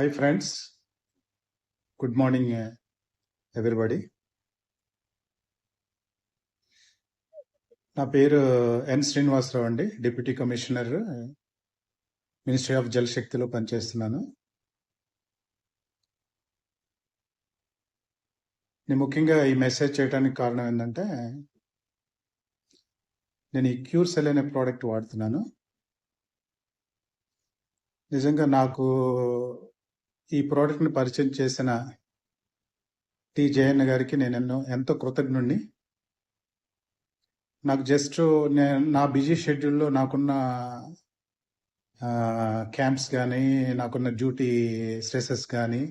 Hi friends, good morning everybody. నా పేరు ఎన్ శ్రీనివాసరావు అండి, deputy commissioner, ministry of Jal శక్తిలో పనిచేస్తున్నాను. నేను ముఖ్యంగా ఈ మెసేజ్ చేయడానికి కారణం ఏంటంటే, నేను ఈ క్యూర్ సెల్ అనే ప్రోడక్ట్ వాడుతున్నాను. నిజంగా నాకు ఈ ప్రోడక్ట్ని పరిచయం చేసిన టి జయన్న గారికి నేను ఎంతో కృతజ్ఞుడిని. నాకు జస్ట్ నా బిజీ షెడ్యూల్లో నాకున్న క్యాంప్స్ కానీ, నాకున్న డ్యూటీ స్ట్రెసెస్ కానీ,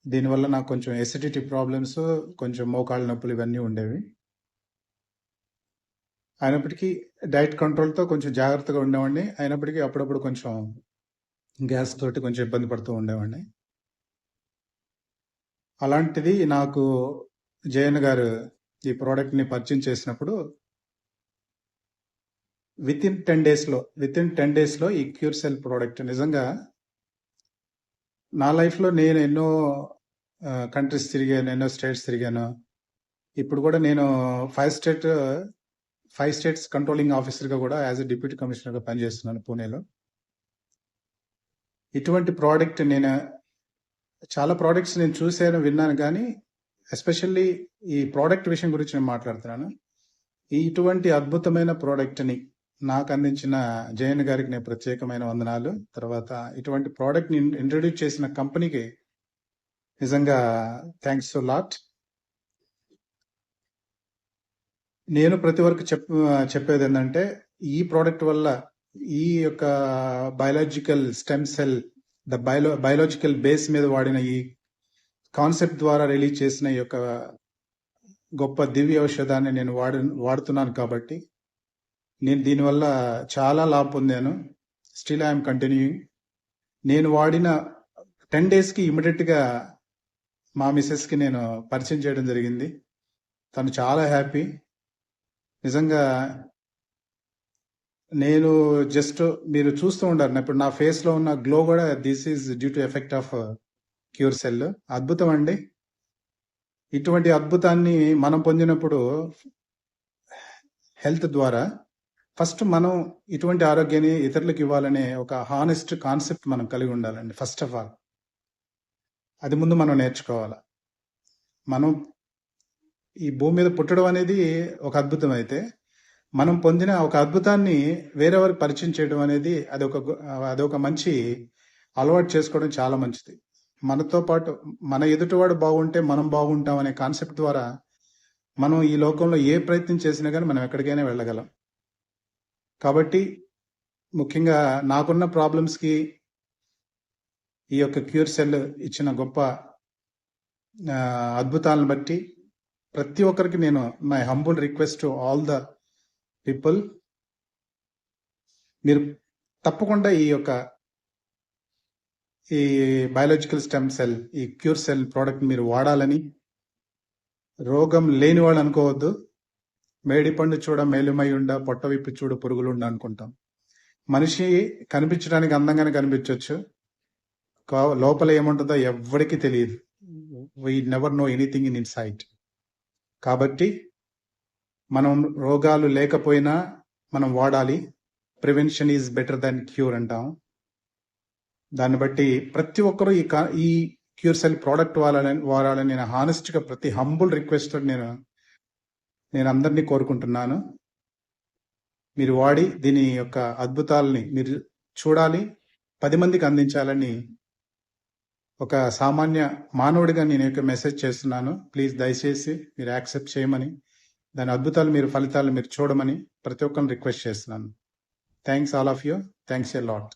దీనివల్ల నాకు కొంచెం ఎసిడిటీ ప్రాబ్లమ్స్, కొంచెం మోకాళ్ళ నొప్పులు ఇవన్నీ ఉండేవి. అయినప్పటికీ డైట్ కంట్రోల్తో కొంచెం జాగ్రత్తగా ఉండేవాడిని. అయినప్పటికీ అప్పుడప్పుడు కొంచెం గ్యాస్ తోటి కొంచెం ఇబ్బంది పడుతూ ఉండేవాడిని. అలాంటిది నాకు జయన్ గారు ఈ ప్రోడక్ట్ని పరిచయం చేసినప్పుడు విత్ ఇన్ 10 డేస్లో ఈ క్యూర్ సెల్ ప్రోడక్ట్ నిజంగా నా లైఫ్లో నేను ఎన్నో కంట్రీస్ తిరిగాను, ఎన్నో స్టేట్స్ తిరిగాను. ఇప్పుడు కూడా నేను 5 స్టేట్స్ కంట్రోలింగ్ ఆఫీసర్గా కూడా యాజ్ ఎ డిప్యూటీ కమిషనర్గా పనిచేస్తున్నాను పూణేలో. ఇటువంటి ప్రోడక్ట్ చాలా ప్రోడక్ట్స్ నేను చూశాను, విన్నాను, కానీ ఎస్పెషల్లీ ఈ ప్రోడక్ట్ విషయం గురించి నేను మాట్లాడుతున్నాను. ఇటువంటి అద్భుతమైన ప్రోడక్ట్ని నాకు అందించిన జయన్ గారికి నేను ప్రత్యేకమైన వందనాలు. తర్వాత ఇటువంటి ప్రోడక్ట్ని ఇంట్రడ్యూస్ చేసిన కంపెనీకి నిజంగా థ్యాంక్స్ టు లాట్. నేను ప్రతి వరకు చెప్పేది ఏంటంటే, ఈ ప్రోడక్ట్ వల్ల ఈ యొక్క biological stem cell biological base మీద వాడిన ఈ కాన్సెప్ట్ ద్వారా రిలీజ్ చేసిన ఈ యొక్క గొప్ప దివ్య ఔషధాన్ని నేను వాడుతున్నాను. కాబట్టి నేను దీనివల్ల చాలా లాభం పొందాను. Still I'm continuing. నేను వాడిన 10 డేస్కి ఇమీడియట్గా మా మిస్సెస్కి నేను పరిచయం చేయడం జరిగింది. తను చాలా హ్యాపీ. నిజంగా నేను జస్ట్ మీరు చూస్తూ ఉండారు ఇప్పుడు నా ఫేస్లో ఉన్న గ్లో కూడా, this is due to effect of cure cell. అద్భుతం అండి. ఇటువంటి అద్భుతాన్ని మనం పొందినప్పుడు హెల్త్ ద్వారా ఫస్ట్ మనం ఇటువంటి ఆరోగ్యాన్ని ఇతరులకు ఇవ్వాలనే ఒక హానెస్ట్ కాన్సెప్ట్ మనం కలిగి ఉండాలండి. ఫస్ట్ ఆఫ్ ఆల్ అది ముందు మనం నేర్చుకోవాలి. మనం ఈ భూమి మీద పుట్టడం అనేది ఒక అద్భుతం అయితే, మనం పొందిన ఒక అద్భుతాన్ని వేరెవరికి పరిచయం చేయడం అనేది అదొక మంచి అలవాటు చేసుకోవడం చాలా మంచిది. మనతో పాటు మన ఎదుటివాడు బాగుంటే మనం బాగుంటాం అనే కాన్సెప్ట్ ద్వారా మనం ఈ లోకంలో ఏ ప్రయత్నం చేసినా కానీ మనం ఎక్కడికైనా వెళ్ళగలం. కాబట్టి ముఖ్యంగా నాకున్న ప్రాబ్లమ్స్కి ఈ యొక్క క్యూర్ సెల్ ఇచ్చిన గొప్ప అద్భుతాలను బట్టి ప్రతి ఒక్కరికి నేను my humble request to all the people, మీరు తప్పకుండా ఈ బయాలజికల్ స్టెమ్ సెల్, ఈ క్యూర్ సెల్ ప్రోడక్ట్ మీరు వాడాలని. రోగం లేని వాళ్ళు అనుకోవద్దు. మేడి పండు చూడ మేలుమై ఉండ, పొట్ట విప్పి చూడు పురుగులుండ అనుకుంటాం. మనిషి కనిపించడానికి అందంగానే కనిపించవచ్చు, లోపల ఏముంటుందో ఎవ్వడికి తెలియదు. We never know anything inside. కాబట్టి మనం రోగాలు లేకపోయినా మనం వాడాలి. Prevention is better than cure అంటాం. దాన్ని బట్టి ప్రతి ఒక్కరూ ఈ క్యూర్ సెల్ ప్రోడక్ట్ వాడాలని నేను హానెస్ట్గా ప్రతి హంబుల్ రిక్వెస్ట్ నేను అందరినీ కోరుకుంటున్నాను. మీరు వాడి దీని యొక్క అద్భుతాలని మీరు చూడాలి, 10 మందికి అందించాలని ఒక సామాన్య మానవుడిగా నేను మెసేజ్ చేస్తున్నాను. ప్లీజ్ దయచేసి మీరు యాక్సెప్ట్ చేయమని, దాని అద్భుతాలు ఫలితాలు మీరు చూడమని ప్రతి ఒక్కరిని రిక్వెస్ట్ చేస్తున్నాను. Thanks all of you. Thanks a lot.